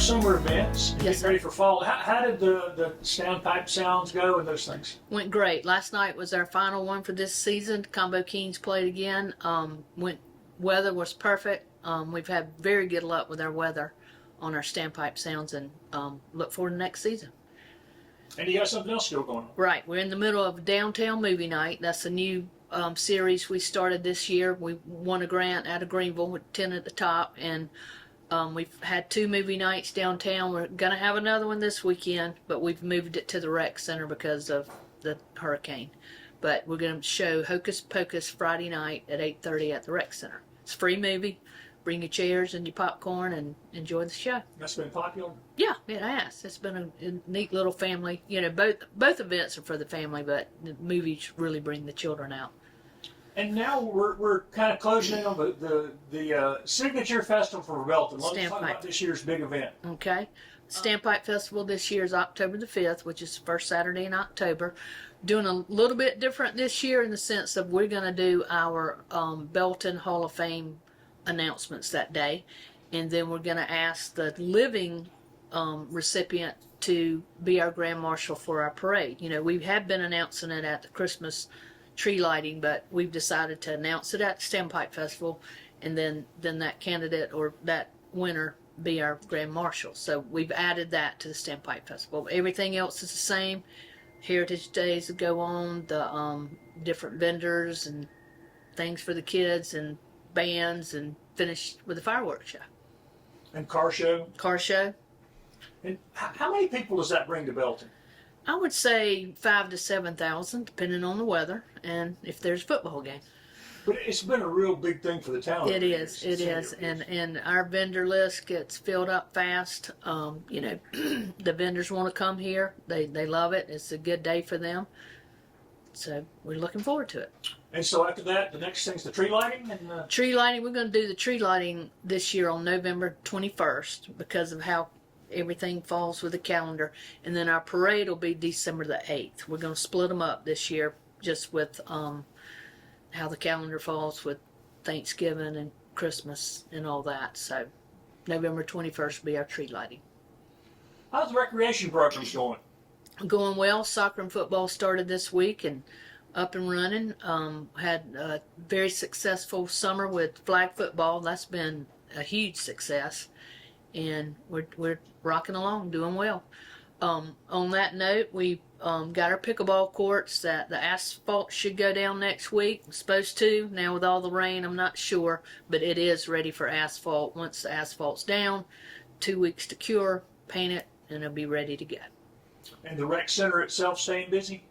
summer events. Yes, Getting sir. ready for fall. How did the Standpipe sounds go and those things? Went great. Last night was our final one for this season. Combo Kings played again. Weather was perfect. We've had very good luck with our weather on our Standpipe sounds, and look forward to next season. And you got something else still going on. Right, we're in the middle of Downtown Movie Night. That's a new series we started this year. We won a grant out of Greenville with 10 at the top, and we've had 2 movie nights downtown. We're gonna have another one this weekend, but we've moved it to the rec center because of the hurricane. But we're gonna show Hocus Pocus Friday night at 8:30 at the rec center. It's a free movie. Bring your chairs and your popcorn and enjoy the show. That's been popular. Yeah, it has. It's been a neat little family. You know, both events are for the family, but the movies really bring the children out. And now we're kind of closing in on the signature festival for Belton. Let's talk about this year's big event. Okay. Standpipe Festival this year is October the 5th, which is the first Saturday in October. Doing a little bit different this year in the sense of we're going to do our Belton Hall of Fame announcements that day, and then we're going to ask the living recipient to be our grand marshal for our parade. You know, we have been announcing it at the Christmas tree lighting, but we've decided to announce it at the Standpipe Festival, and then that candidate or that winner be our grand marshal. So we've added that to the Standpipe Festival. Everything else is the same. Heritage Days go on, the different vendors and things for the kids and bands, and finish with a fireworks show. And car show. Car show. And how many people does that bring to Belton? I would say 5,000 to 7,000, depending on the weather and if there's a football game. But it's been a real big thing for the town. It is, and our vendor list gets filled up fast. You know, the vendors want to come here. They love it. It's a good day for them. So we're looking forward to it. And so after that, the next thing's the tree lighting? And tree lighting, we're going to do the tree lighting this year on November 21st because of how everything falls with the calendar. And then our parade will be December the 8th. We're going to split them up this year just with how the calendar falls with Thanksgiving and Christmas and all that. So November 21st will be our tree lighting. How's the recreation programs going? Going well. Soccer and football started this week and up and running. Had a very successful summer with flag football. That's been a huge success, and we're rocking along, doing well. On that note, we got our pickleball courts. That the asphalt should go down next week. It's supposed to. Now with all the rain, I'm not sure, but it is ready for asphalt. Once the asphalt's down, 2 weeks to cure, paint it, and it'll be ready to go. And the rec center itself staying busy?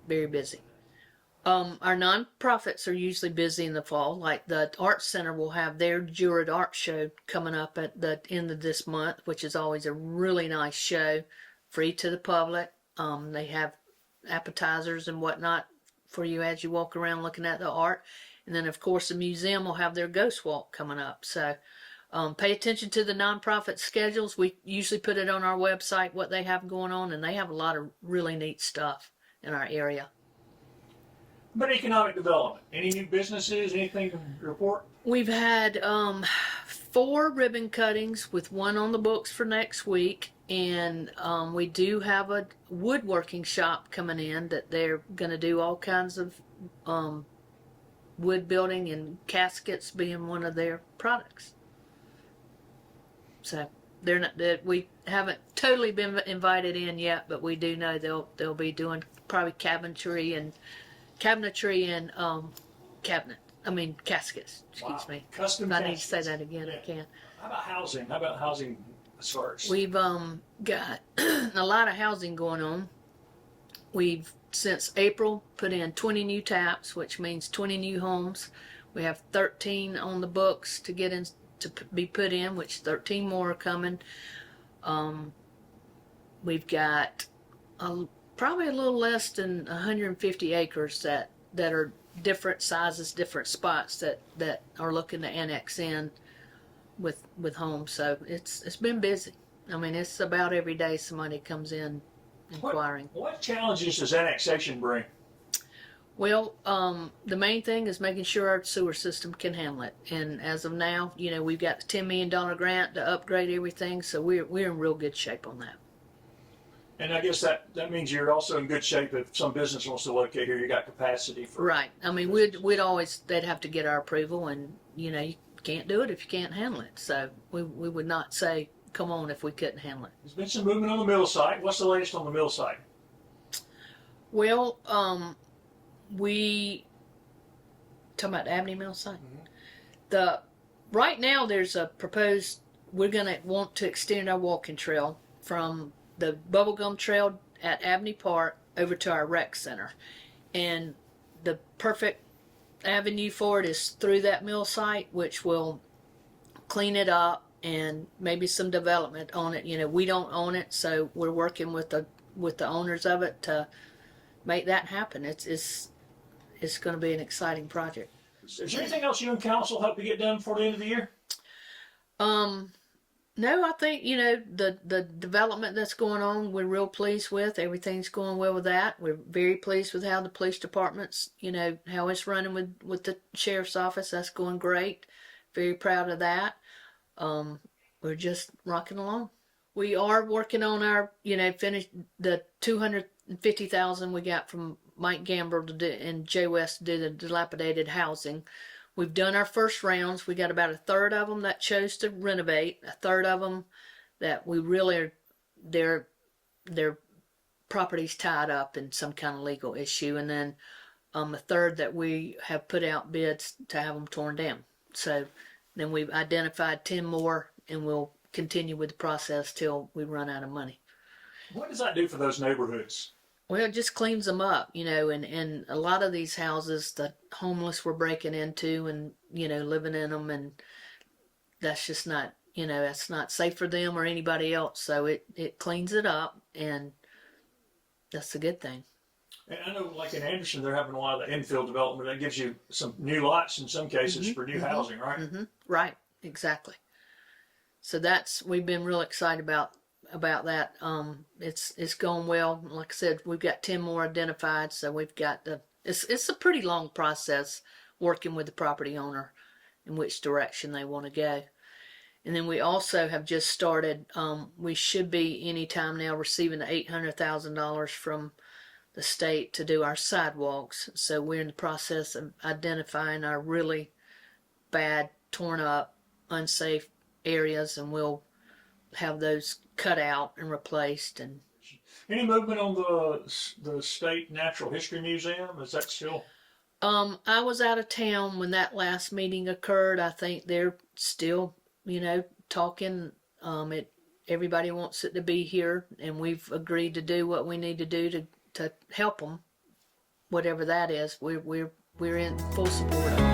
Very busy. Our non-profits are usually busy in the fall. Like the Arts Center will have their Jurad Art Show coming up at the end of this month, which is always a really nice show, free to the public. They have appetizers and whatnot for you as you walk around looking at the art. And then, of course, the museum will have their Ghost Walk coming up. So pay attention to the nonprofit schedules. We usually put it on our website, what they have going on, and they have a lot of really neat stuff in our area. But economic development, any new businesses, anything to report? We've had 4 ribbon cuttings with 1 on the books for next week, and we do have a woodworking shop coming in that they're going to do all kinds of wood building, and caskets being one of their products. So they're not that we haven't totally been invited in yet, but we do know they'll be doing probably cabinetry and caskets. Excuse me. Custom if I caskets. need to say that again, I can. How about housing? How about housing starts? We've got a lot of housing going on. We've since April put in 20 new taps, which means 20 new homes. We have 13 on the books to get in to be put in, which 13 more are coming. We've got probably a little less than 150 acres that are different sizes, different spots that are looking to annex in with homes. So it's been busy. I mean, it's about every day somebody comes in inquiring. What challenges does annexation bring? Well, the main thing is making sure our sewer system can handle it. And as of now, you know, we've got the $10 million grant to upgrade everything, so we're in real good shape on that. And I guess that means you're also in good shape if some business wants to locate here. You got capacity for. Right. I mean, we'd always, they'd have to get our approval, and you know, you can't do it if you can't handle it. So we would not say, come on, if we couldn't handle it. There's been some movement on the mill site. What's the latest on the mill site? Well, we talking about the Abney Mill site. Right now there's a proposed. We're gonna want to extend our walking trail from the bubblegum trail at Abney Park over to our rec center, and the perfect avenue for it is through that mill site, which will clean it up and maybe some development on it. You know, we don't own it, so we're working with the owners of it to make that happen. It's going to be an exciting project. Is there anything else you and council hope to get done before the end of the year? No, I think, you know, the development that's going on, we're real pleased with. Everything's going well with that. We're very pleased with how the police department's, you know, how it's running with the sheriff's office. That's going great. Very proud of that. We're just rocking along. We are working on our, you know, finish the $250,000 we got from Mike Gamble to do, and Jay West to do the dilapidated housing. We've done our first rounds. We got about a third of them that chose to renovate. A third of them that we really are, their property's tied up in some kind of legal issue, and then a third that we have put out bids to have them torn down. So then we've identified 10 more, and we'll continue with the process till we run out of money. What does that do for those neighborhoods? Well, it just cleans them up, you know, and a lot of these houses, the homeless were breaking into and, you know, living in them, and that's just not, you know, that's not safe for them or anybody else. So it cleans it up, and that's a good thing. And I know, like in Anderson, they're having a lot of the infill development that gives you some new lots in some cases for new housing, right? Right, exactly. So we've been real excited about that. It's going well. Like I said, we've got 10 more identified, so we've got it's a pretty long process working with the property owner in which direction they want to go. And then we also have just started, we should be anytime now receiving the $800,000 from the state to do our sidewalks. So we're in the process of identifying our really bad, torn up, unsafe areas, and we'll have those cut out and replaced. And any movement on the State Natural History Museum? Is that still? I was out of town when that last meeting occurred. I think they're still, you know, talking. Everybody wants it to be here, and we've agreed to do what we need to do to help them, whatever that is. We're in full support of it.